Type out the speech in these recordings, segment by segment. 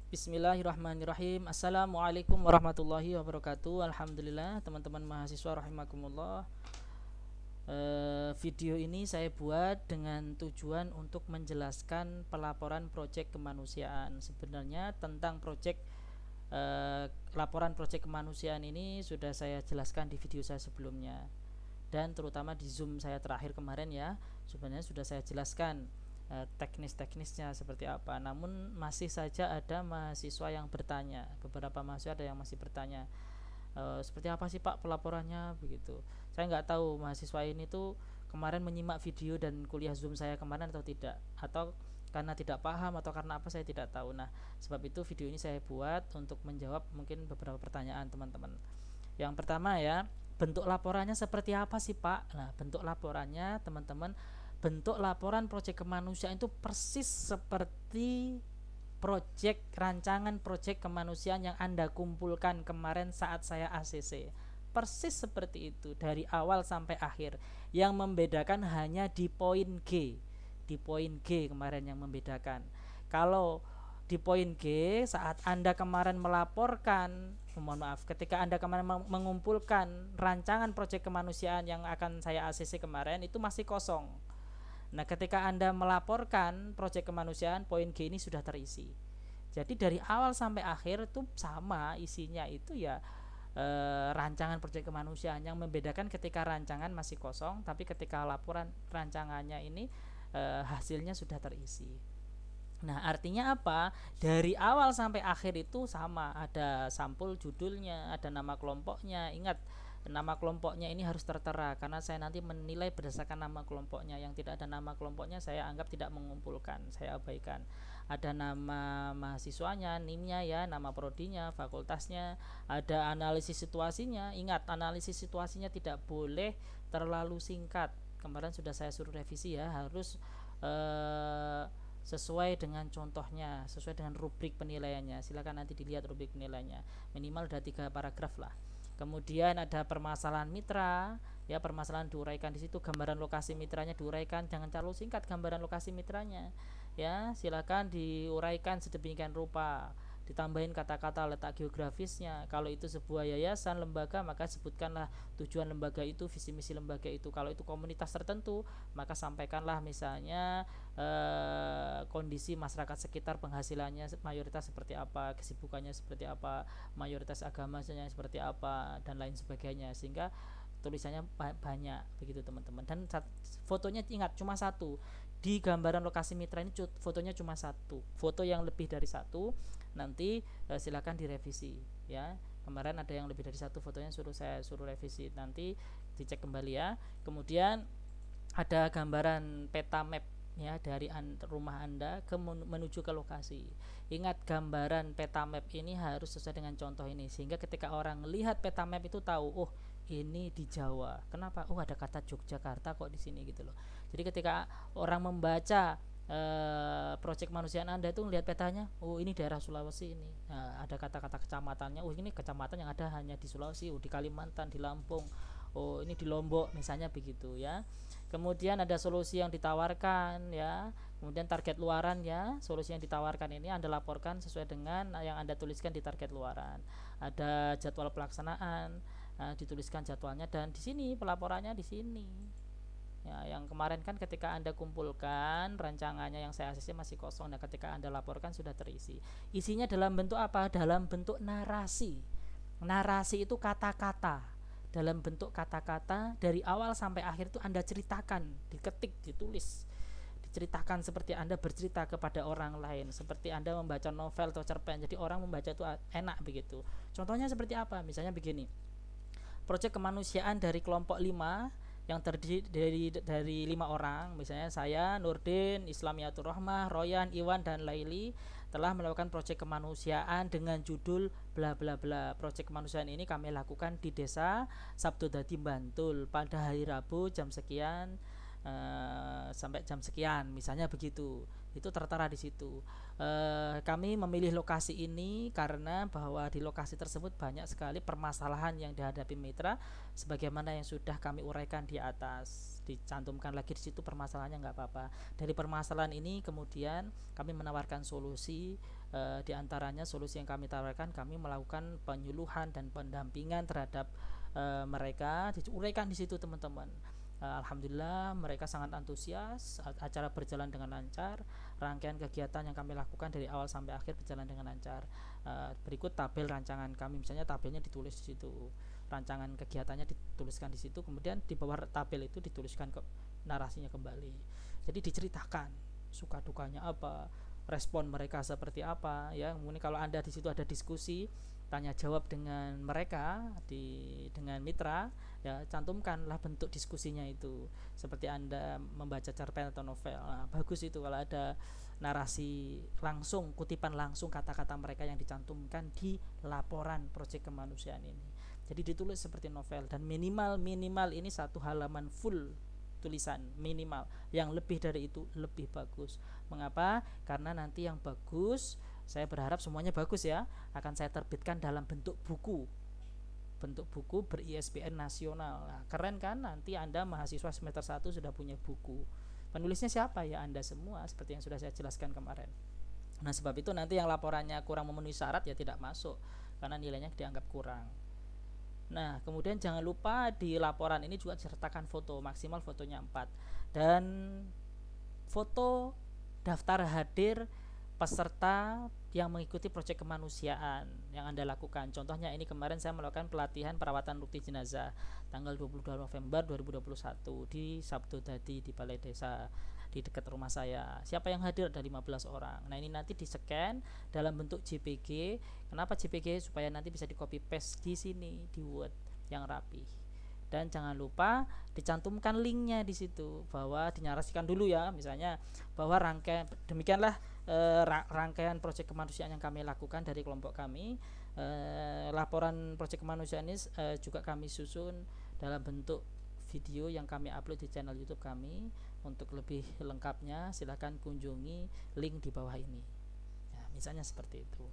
Bismillahirrahmanirrahim. Assalamualaikum warahmatullahi wabarakatuh. Alhamdulillah teman-teman mahasiswa rahimakumullah. Video ini saya buat dengan tujuan untuk menjelaskan pelaporan proyek kemanusiaan. Sebenarnya tentang proyek laporan proyek kemanusiaan ini sudah saya jelaskan di video saya sebelumnya, dan terutama di Zoom saya terakhir kemarin ya. Sebenarnya sudah saya jelaskan teknis-teknisnya seperti apa. Namun masih saja ada mahasiswa yang bertanya. Beberapa mahasiswa ada yang masih bertanya, seperti apa sih Pak pelaporannya begitu. Saya nggak tahu mahasiswa ini tuh kemarin menyimak video dan kuliah Zoom saya kemarin atau tidak, atau karena tidak paham atau karena apa saya tidak tahu. Nah, sebab itu video ini saya buat untuk menjawab mungkin beberapa pertanyaan teman-teman. Yang pertama ya, bentuk laporannya seperti apa sih Pak? Nah, bentuk laporannya teman-teman, bentuk laporan proyek kemanusiaan itu persis seperti rancangan proyek kemanusiaan yang Anda kumpulkan kemarin saat saya ACC. Persis seperti itu dari awal sampai akhir. Yang membedakan hanya di poin G. Di poin G kemarin yang membedakan. Kalau di poin G saat Anda kemarin melaporkan, mohon maaf, ketika Anda kemarin mengumpulkan rancangan proyek kemanusiaan yang akan saya ACC kemarin, itu masih kosong. Nah, ketika Anda melaporkan proyek kemanusiaan, poin G ini sudah terisi. Jadi dari awal sampai akhir itu sama isinya, itu ya rancangan proyek kemanusiaan. Yang membedakan ketika rancangan masih kosong, tapi ketika laporan rancangannya ini hasilnya sudah terisi. Nah, artinya apa? Dari awal sampai akhir itu sama, ada sampul judulnya, ada nama kelompoknya. Ingat, nama kelompoknya ini harus tertera karena saya nanti menilai berdasarkan nama kelompoknya. Yang tidak ada nama kelompoknya saya anggap tidak mengumpulkan, saya abaikan. Ada nama mahasiswanya, NIM-nya ya, nama prodinya, fakultasnya, ada analisis situasinya. Ingat, analisis situasinya tidak boleh terlalu singkat. Kemarin sudah saya suruh revisi ya, harus sesuai dengan contohnya, sesuai dengan rubrik penilaiannya. Silakan nanti dilihat rubrik penilaiannya, minimal ada 3 paragraf lah. Kemudian ada permasalahan mitra, ya, permasalahan diuraikan di situ, gambaran lokasi mitranya diuraikan, jangan terlalu singkat gambaran lokasi mitranya. Ya, silakan diuraikan sedemikian rupa. Ditambahin kata-kata letak geografisnya. Kalau itu sebuah yayasan, lembaga, maka sebutkanlah tujuan lembaga itu, visi misi lembaga itu. Kalau itu komunitas tertentu, maka sampaikanlah misalnya kondisi masyarakat sekitar, penghasilannya mayoritas seperti apa, kesibukannya seperti apa, mayoritas agamanya seperti apa, dan lain sebagainya, sehingga tulisannya banyak begitu teman-teman. Dan fotonya ingat cuma satu. Di gambaran lokasi mitra ini fotonya cuma satu. Foto yang lebih dari satu nanti silakan direvisi ya. Kemarin ada yang lebih dari satu fotonya, saya suruh revisi, nanti dicek kembali ya. Kemudian ada gambaran peta map ya, dari rumah Anda menuju ke lokasi. Ingat, gambaran peta map ini harus sesuai dengan contoh ini, sehingga ketika orang lihat peta map itu tahu, oh ini di Jawa. Kenapa? Oh, ada kata Yogyakarta kok di sini gitu loh. Jadi ketika orang membaca proyek kemanusiaan Anda itu lihat petanya, oh ini daerah Sulawesi ini. Nah, ada kata-kata kecamatannya, oh ini kecamatan yang ada hanya di Sulawesi, oh di Kalimantan, di Lampung, oh ini di Lombok, misalnya begitu ya. Kemudian ada solusi yang ditawarkan ya. Kemudian target luaran ya, solusi yang ditawarkan ini Anda laporkan sesuai dengan yang Anda tuliskan di target luaran. Ada jadwal pelaksanaan, dituliskan jadwalnya, dan di sini pelaporannya di sini. Ya, yang kemarin kan ketika Anda kumpulkan rancangannya yang saya ACC masih kosong. Nah, ketika Anda laporkan sudah terisi. Isinya dalam bentuk apa? Dalam bentuk narasi. Narasi itu kata-kata. Dalam bentuk kata-kata dari awal sampai akhir itu Anda ceritakan, diketik, ditulis. Diceritakan seperti Anda bercerita kepada orang lain, seperti Anda membaca novel atau cerpen. Jadi orang membaca itu enak begitu. Contohnya seperti apa? Misalnya begini. Proyek kemanusiaan dari kelompok 5 yang terdiri dari 5 orang, misalnya saya, Nurdin, Islamiyatur Rahmah, Royan, Iwan, dan Laili, telah melakukan proyek kemanusiaan dengan judul bla bla bla. Proyek kemanusiaan ini kami lakukan di desa Sabtu Dadi Bantul pada hari Rabu jam sekian sampai jam sekian, misalnya begitu. Itu tertera di situ. Kami memilih lokasi ini karena bahwa di lokasi tersebut banyak sekali permasalahan yang dihadapi mitra, sebagaimana yang sudah kami uraikan di atas. Dicantumkan lagi di situ permasalahannya, nggak apa-apa. Dari permasalahan ini kemudian kami menawarkan solusi Di antaranya solusi yang kami tawarkan, kami melakukan penyuluhan dan pendampingan terhadap mereka, diuraikan di situ teman-teman. Alhamdulillah mereka sangat antusias, acara berjalan dengan lancar, rangkaian kegiatan yang kami lakukan dari awal sampai akhir berjalan dengan lancar. Berikut tabel rancangan kami, misalnya tabelnya ditulis di situ, rancangan kegiatannya dituliskan di situ, kemudian di bawah tabel itu dituliskan narasinya kembali. Jadi diceritakan suka dukanya apa, respon mereka seperti apa ya. Kemudian kalau Anda di situ ada diskusi, tanya jawab dengan mereka dengan mitra ya, cantumkanlah bentuk diskusinya itu seperti Anda membaca cerpen atau novel. Nah, bagus itu kalau ada narasi langsung, kutipan langsung kata-kata mereka yang dicantumkan di laporan proyek kemanusiaan ini. Jadi ditulis seperti novel, dan minimal ini 1 halaman full tulisan minimal. Yang lebih dari itu lebih bagus. Mengapa? Karena nanti yang bagus, saya berharap semuanya bagus ya, akan saya terbitkan dalam bentuk buku ber-ISBN nasional. Nah, keren kan, nanti Anda mahasiswa semester 1 sudah punya buku. Penulisnya siapa? Ya Anda semua, seperti yang sudah saya jelaskan kemarin. Nah, sebab itu nanti yang laporannya kurang memenuhi syarat ya tidak masuk, karena nilainya dianggap kurang. Nah, kemudian jangan lupa di laporan ini juga disertakan foto, maksimal fotonya 4, dan foto daftar hadir peserta yang mengikuti proyek kemanusiaan yang Anda lakukan. Contohnya ini kemarin saya melakukan pelatihan perawatan rutin jenazah tanggal 22 November 2021 di Sabtu Dadi di Balai Desa di dekat rumah saya. Siapa yang hadir? Ada 15 orang. Nah, ini nanti di-scan dalam bentuk JPG. Kenapa JPG? Supaya nanti bisa di-copy paste di sini di Word yang rapi. Dan jangan lupa dicantumkan linknya di situ, bahwa dinarasikan dulu ya, misalnya bahwa demikianlah rangkaian proyek kemanusiaan yang kami lakukan dari kelompok kami. Laporan proyek kemanusiaan ini juga kami susun dalam bentuk video yang kami upload di channel YouTube kami. Untuk lebih lengkapnya silahkan kunjungi link di bawah ini ya, misalnya seperti itu.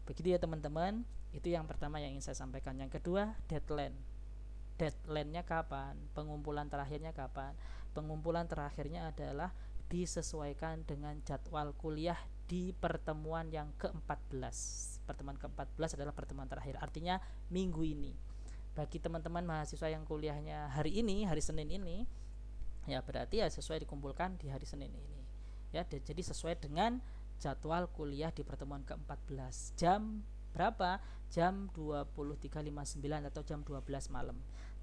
Begitu ya teman-teman, itu yang pertama yang ingin saya sampaikan. Yang kedua, deadline-nya kapan, pengumpulan terakhirnya kapan. Pengumpulan terakhirnya adalah disesuaikan dengan jadwal kuliah di pertemuan yang ke-14. Pertemuan ke-14 adalah pertemuan terakhir, artinya minggu ini. Bagi teman-teman mahasiswa yang kuliahnya hari ini, hari Senin ini, ya berarti ya sesuai dikumpulkan di hari Senin ini ya. Jadi sesuai dengan jadwal kuliah di pertemuan ke-14. Jam berapa? Jam 23.59 atau jam 12 malam.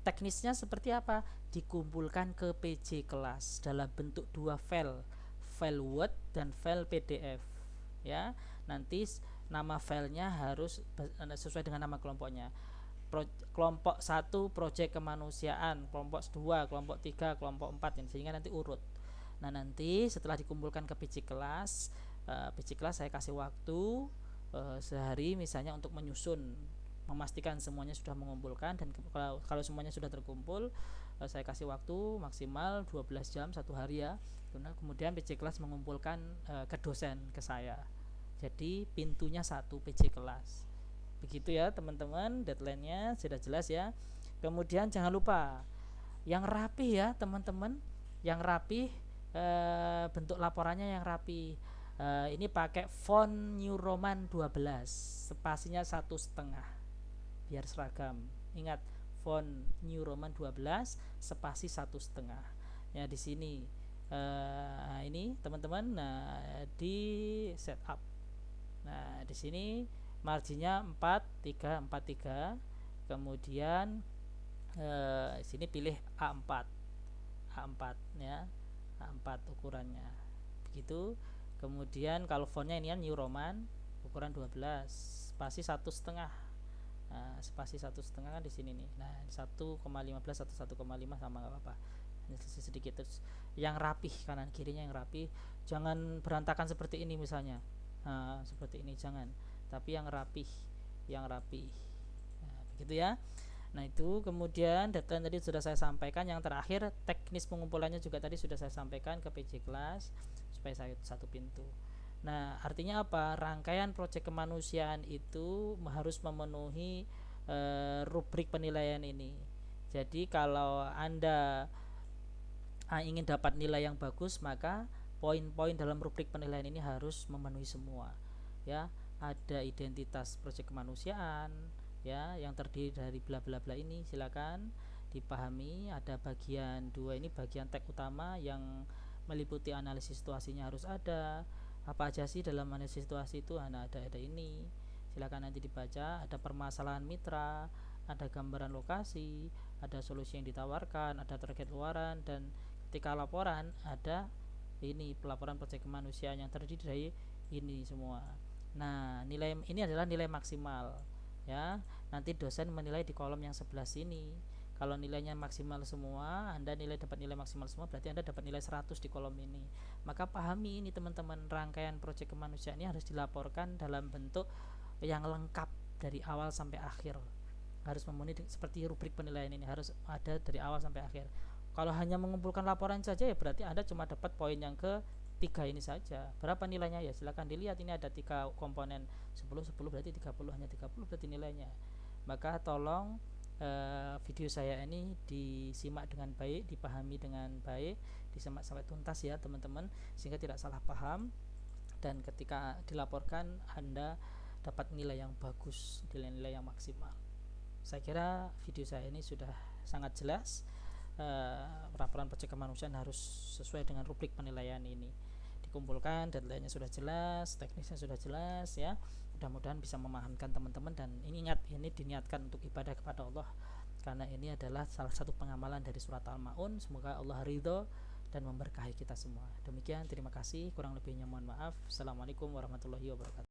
Teknisnya seperti apa? Dikumpulkan ke PJ kelas dalam bentuk 2 file Word dan file PDF ya. Nanti nama filenya harus sesuai dengan nama kelompoknya. Kelompok 1 proyek kemanusiaan, kelompok 2, kelompok 3, kelompok 4, sehingga nanti urut. Nah, nanti setelah dikumpulkan ke PJ kelas saya kasih waktu sehari misalnya untuk menyusun, memastikan semuanya sudah mengumpulkan, dan kalau semuanya sudah terkumpul saya kasih waktu maksimal 12 jam 1 hari ya. Kemudian PJ kelas mengumpulkan ke dosen, ke saya. Jadi pintunya 1 PJ kelas. Begitu ya teman-teman, deadline-nya sudah jelas ya. Kemudian jangan lupa yang rapi ya teman-teman, yang rapi, bentuk laporannya yang rapi. Ini pakai font New Roman 12, spasinya 1,5 biar seragam. Ingat, font New Roman 12 spasi 1,5 ya di sini. Ini teman-teman, nah di setup. Nah, di sini marginnya 4,343. Kemudian sini pilih A4 ya, A4 ukurannya begitu. Kemudian kalau fontnya ini kan New Roman ukuran 12 spasi 1,5. Nah, spasi 1,5 kan di sini nih. Nah, 1,15 atau 1,5 sama nggak apa-apa, sedikit. Terus yang rapih, kanan kirinya yang rapih, jangan berantakan seperti ini misalnya. Nah, seperti ini jangan, tapi yang rapih. Nah, begitu ya. Nah, itu kemudian deadline tadi sudah saya sampaikan. Yang terakhir, teknis pengumpulannya juga tadi sudah saya sampaikan ke PJ kelas supaya saya 1 pintu. Nah, artinya apa? Rangkaian proyek kemanusiaan itu harus memenuhi rubrik penilaian ini. Jadi kalau Anda ingin dapat nilai yang bagus, maka poin-poin dalam rubrik penilaian ini harus memenuhi semua ya, ada identitas proyek kemanusiaan ya yang terdiri dari bla bla bla ini, silakan dipahami. Ada bagian 2 ini bagian tag utama yang meliputi analisis situasinya, harus ada apa aja sih dalam analisis situasi itu. Nah, ada ini, silakan nanti dibaca. Ada permasalahan mitra, ada gambaran lokasi, ada solusi yang ditawarkan, ada target luaran, dan ketika laporan ada ini pelaporan proyek kemanusiaan yang terdiri dari ini semua. Nah, nilai ini adalah nilai maksimal ya. Nanti dosen menilai di kolom yang sebelah sini. Kalau nilainya maksimal semua, Anda dapat nilai maksimal semua, berarti Anda dapat nilai 100 di kolom ini. Maka pahami ini teman-teman, rangkaian proyek kemanusiaan ini harus dilaporkan dalam bentuk yang lengkap dari awal sampai akhir. Harus memenuhi seperti rubrik penilaian ini, harus ada dari awal sampai akhir. Kalau hanya mengumpulkan laporan saja ya berarti Anda cuma dapat poin yang ke 3 ini saja. Berapa nilainya ya silakan dilihat, ini ada 3 komponen, 10 berarti 30, hanya 30 berarti nilainya. Maka tolong video saya ini disimak dengan baik, dipahami dengan baik, disimak sampai tuntas ya teman-teman, sehingga tidak salah paham, dan ketika dilaporkan Anda dapat nilai yang bagus, nilai-nilai yang maksimal. Saya kira video saya ini sudah sangat jelas. Laporan proyek kemanusiaan harus sesuai dengan rubrik penilaian ini dikumpulkan, deadline-nya sudah jelas, teknisnya sudah jelas ya. Mudah-mudahan bisa memahamkan teman-teman, dan ingat, ini diniatkan untuk ibadah kepada Allah, karena ini adalah salah satu pengamalan dari surat Al-Maun. Semoga Allah ridho dan memberkahi kita semua. Demikian, terima kasih, kurang lebihnya mohon maaf. Assalamualaikum warahmatullahi wabarakatuh.